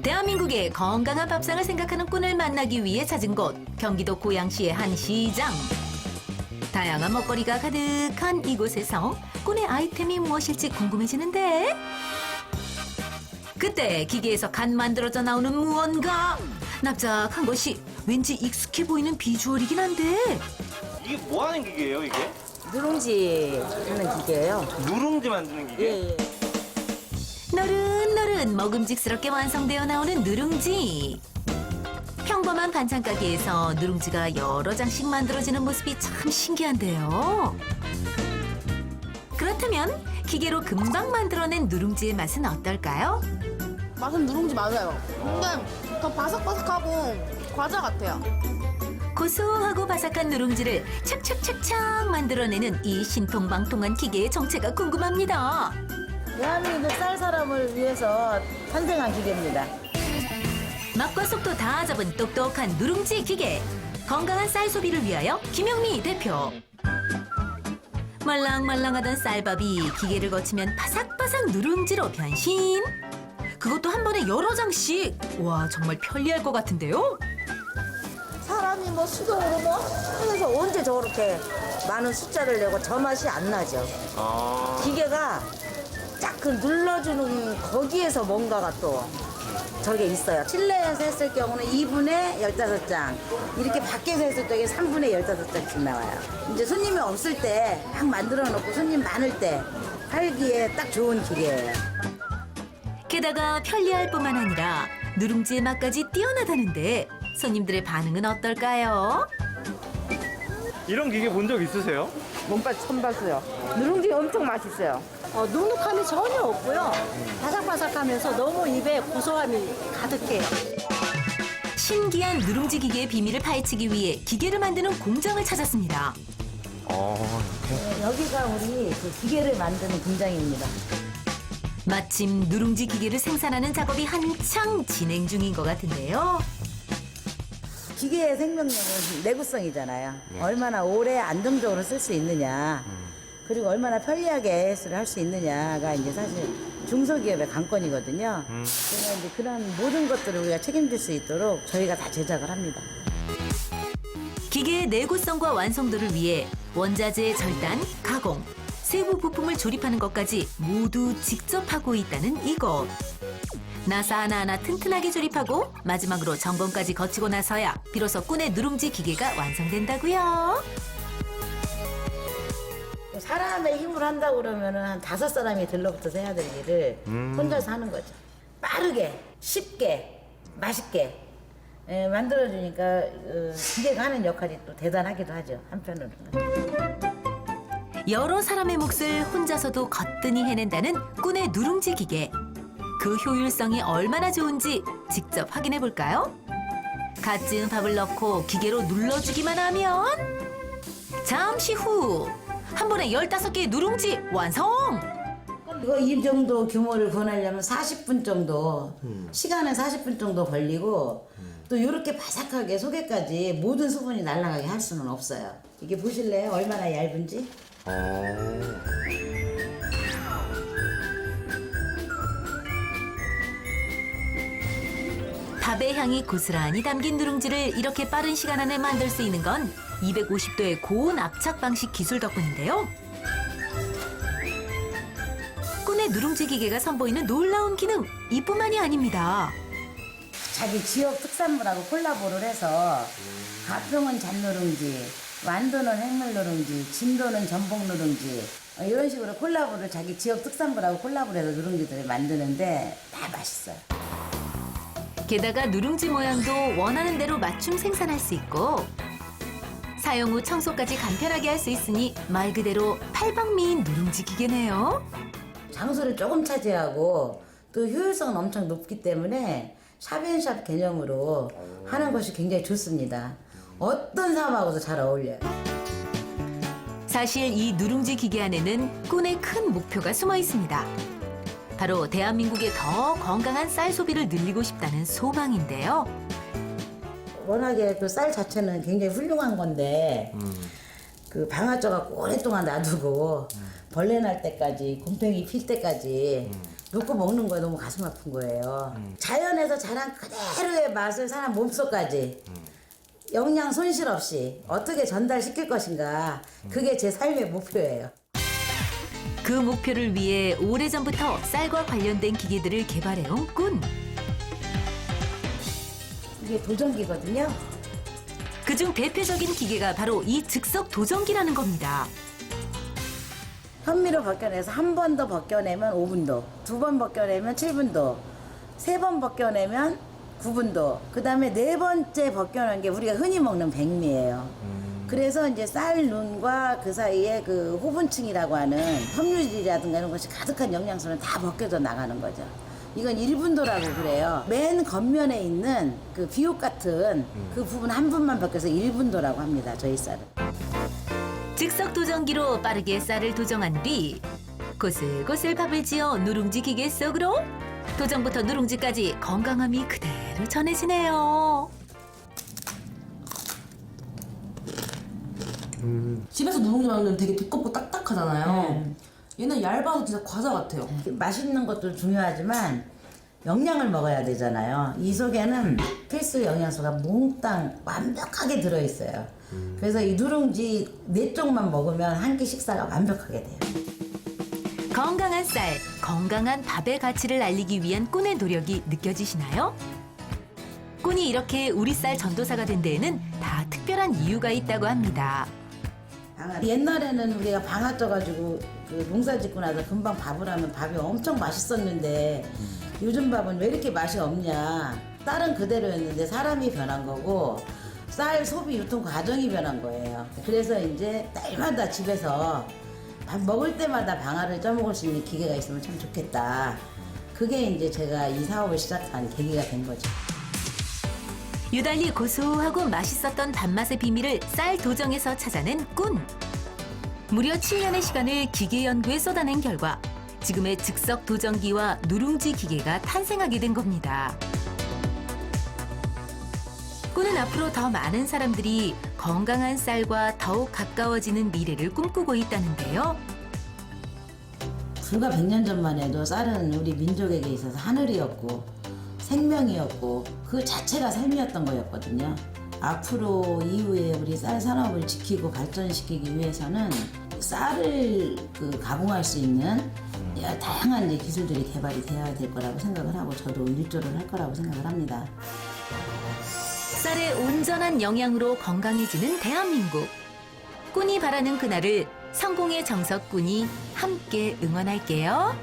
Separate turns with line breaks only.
대한민국의 건강한 밥상을 생각하는 꾼을 만나기 위해 찾은 곳, 경기도 고양시의 한 시장. 다양한 먹거리가 가득한 이곳에서 꾼의 아이템이 무엇일지 궁금해지는데, 그때 기계에서 갓 만들어져 나오는 무언가. 납작한 것이 왠지 익숙해 보이는 비주얼이긴 한데,
이게 뭐 하는 기계예요, 이게?
누룽지 하는 기계예요.
누룽지 만드는 기계?
예.
노릇노릇 먹음직스럽게 완성되어 나오는 누룽지. 평범한 반찬 가게에서 누룽지가 여러 장씩 만들어지는 모습이 참 신기한데요. 그렇다면 기계로 금방 만들어낸 누룽지의 맛은 어떨까요?
맛은 누룽지 맞아요. 근데 더 바삭바삭하고 과자 같아요.
고소하고 바삭한 누룽지를 착착착착 만들어내는 이 신통방통한 기계의 정체가 궁금합니다.
대한민국 쌀 사람을 위해서 탄생한 기계입니다.
맛과 속도 다 잡은 똑똑한 누룽지 기계. 건강한 쌀 소비를 위하여 김영미 대표. 말랑말랑하던 쌀밥이 기계를 거치면 바삭바삭 누룽지로 변신. 그것도 한 번에 여러 장씩. 와, 정말 편리할 것 같은데요?
사람이 뭐 수동으로 뭐 해서 언제 저렇게 많은 숫자를 내고 저 맛이 안 나죠. 기계가 딱 그 눌러주는 거기에서 뭔가가 또 저게 있어요. 실내에서 했을 경우는 2분에 15장, 이렇게 밖에서 했을 때 3분에 15장씩 나와요. 이제 손님이 없을 때 막 만들어 놓고 손님 많을 때 팔기에 딱 좋은 기계예요.
게다가 편리할 뿐만 아니라 누룽지의 맛까지 뛰어나다는데 손님들의 반응은 어떨까요?
이런 기계 본 적 있으세요?
몸밭 처음 봤어요. 누룽지 엄청 맛있어요.
눅눅함이 전혀 없고요. 바삭바삭하면서 너무 입에 고소함이 가득해요.
신기한 누룽지 기계의 비밀을 파헤치기 위해 기계를 만드는 공장을 찾았습니다.
여기가 우리 그 기계를 만드는 공장입니다.
마침 누룽지 기계를 생산하는 작업이 한창 진행 중인 것 같은데요.
기계의 생명력은 내구성이잖아요. 얼마나 오래 안정적으로 쓸 수 있느냐, 그리고 얼마나 편리하게 해수를 할 수 있느냐가 이제 사실 중소기업의 관건이거든요. 그래서 이제 그런 모든 것들을 우리가 책임질 수 있도록 저희가 다 제작을 합니다.
기계의 내구성과 완성도를 위해 원자재 절단, 가공, 세부 부품을 조립하는 것까지 모두 직접 하고 있다는 이곳. 나사 하나하나 튼튼하게 조립하고 마지막으로 점검까지 거치고 나서야 비로소 꾼의 누룽지 기계가 완성된다고요.
사람의 힘으로 한다고 그러면은 한 5사람이 들러붙어서 해야 될 일을 혼자서 하는 거죠. 빠르게, 쉽게, 맛있게 만들어주니까 기계가 하는 역할이 또 대단하기도 하죠, 한편으로는.
여러 사람의 몫을 혼자서도 거뜬히 해낸다는 꾼의 누룽지 기계. 그 효율성이 얼마나 좋은지 직접 확인해 볼까요? 갓 지은 밥을 넣고 기계로 눌러주기만 하면 잠시 후 한 번에 15개의 누룽지 완성!
이거 이 정도 규모를 권하려면 40분 정도, 시간은 40분 정도 걸리고, 또 이렇게 바삭하게 속에까지 모든 수분이 날아가게 할 수는 없어요. 이게 보실래요? 얼마나 얇은지?
밥의 향이 고스란히 담긴 누룽지를 이렇게 빠른 시간 안에 만들 수 있는 건 250도의 고온 압착 방식 기술 덕분인데요. 꾼의 누룽지 기계가 선보이는 놀라운 기능, 이뿐만이 아닙니다.
자기 지역 특산물하고 콜라보를 해서 가평은 잣누룽지, 완도는 해물누룽지, 진도는 전복누룽지, 이런 식으로 콜라보를 자기 지역 특산물하고 콜라보를 해서 누룽지들을 만드는데 다 맛있어요.
게다가 누룽지 모양도 원하는 대로 맞춤 생산할 수 있고 사용 후 청소까지 간편하게 할 수 있으니 말 그대로 팔방미인 누룽지 기계네요.
장소를 조금 차지하고 또 효율성은 엄청 높기 때문에 샵앤샵 개념으로 하는 것이 굉장히 좋습니다. 어떤 사람하고도 잘 어울려요.
사실 이 누룽지 기계 안에는 꾼의 큰 목표가 숨어 있습니다. 바로 대한민국의 더 건강한 쌀 소비를 늘리고 싶다는 소망인데요.
워낙에 그 쌀 자체는 굉장히 훌륭한 건데 그 방아쪄갖고 오랫동안 놔두고 벌레 날 때까지 곰팡이 필 때까지 놓고 먹는 거에 너무 가슴 아픈 거예요. 자연에서 자란 그대로의 맛을 사람 몸속까지 영양 손실 없이 어떻게 전달시킬 것인가. 그게 제 삶의 목표예요.
그 목표를 위해 오래전부터 쌀과 관련된 기계들을 개발해온 꾼.
이게 도전기거든요.
그중 대표적인 기계가 바로 이 즉석 도전기라는 겁니다.
현미로 벗겨내서 한 번 더 벗겨내면 5분도, 2번 벗겨내면 7분도, 3번 벗겨내면 9분도, 그 다음에 4번째 벗겨낸 게 우리가 흔히 먹는 백미예요. 그래서 이제 쌀 눈과 그 사이에 그 호분층이라고 하는 섬유질이라든가 이런 것이 가득한 영양소는 다 벗겨져 나가는 거죠. 이건 1분도라고 그래요. 맨 겉면에 있는 그 비옷 같은 그 부분 한 분만 벗겨서 1분도라고 합니다. 저희 쌀은.
즉석 도전기로 빠르게 쌀을 도정한 뒤 고슬고슬 밥을 지어 누룽지 기계 속으로 도정부터 누룽지까지 건강함이 그대로 전해지네요.
집에서 누룽지 만들면 되게 두껍고 딱딱하잖아요. 얘는 얇아서 진짜 과자 같아요.
맛있는 것도 중요하지만 영양을 먹어야 되잖아요. 이 속에는 필수 영양소가 몽땅 완벽하게 들어있어요. 그래서 이 누룽지 4쪽만 먹으면 한 끼 식사가 완벽하게 돼요.
건강한 쌀, 건강한 밥의 가치를 알리기 위한 꾼의 노력이 느껴지시나요? 꾼이 이렇게 우리 쌀 전도사가 된 데에는 다 특별한 이유가 있다고 합니다.
옛날에는 우리가 방아 쪄가지고 그 농사 짓고 나서 금방 밥을 하면 밥이 엄청 맛있었는데 요즘 밥은 왜 이렇게 맛이 없냐. 쌀은 그대로였는데 사람이 변한 거고 쌀 소비 유통 과정이 변한 거예요. 그래서 이제 날마다 집에서 밥 먹을 때마다 방아를 쪄먹을 수 있는 기계가 있으면 참 좋겠다. 그게 이제 제가 이 사업을 시작한 계기가 된 거죠.
유달리 고소하고 맛있었던 밥맛의 비밀을 쌀 도정에서 찾아낸 꾼. 무려 7년의 시간을 기계 연구에 쏟아낸 결과 지금의 즉석 도전기와 누룽지 기계가 탄생하게 된 겁니다. 꾼은 앞으로 더 많은 사람들이 건강한 쌀과 더욱 가까워지는 미래를 꿈꾸고 있다는데요.
불과 100년 전만 해도 쌀은 우리 민족에게 있어서 하늘이었고 생명이었고 그 자체가 삶이었던 거였거든요. 앞으로 이후에 우리 쌀 산업을 지키고 발전시키기 위해서는 쌀을 가공할 수 있는 다양한 이제 기술들이 개발이 되어야 될 거라고 생각을 하고 저도 일조를 할 거라고 생각을 합니다.
쌀의 온전한 영양으로 건강해지는 대한민국. 꾼이 바라는 그날을 성공의 정석 꾼이 함께 응원할게요.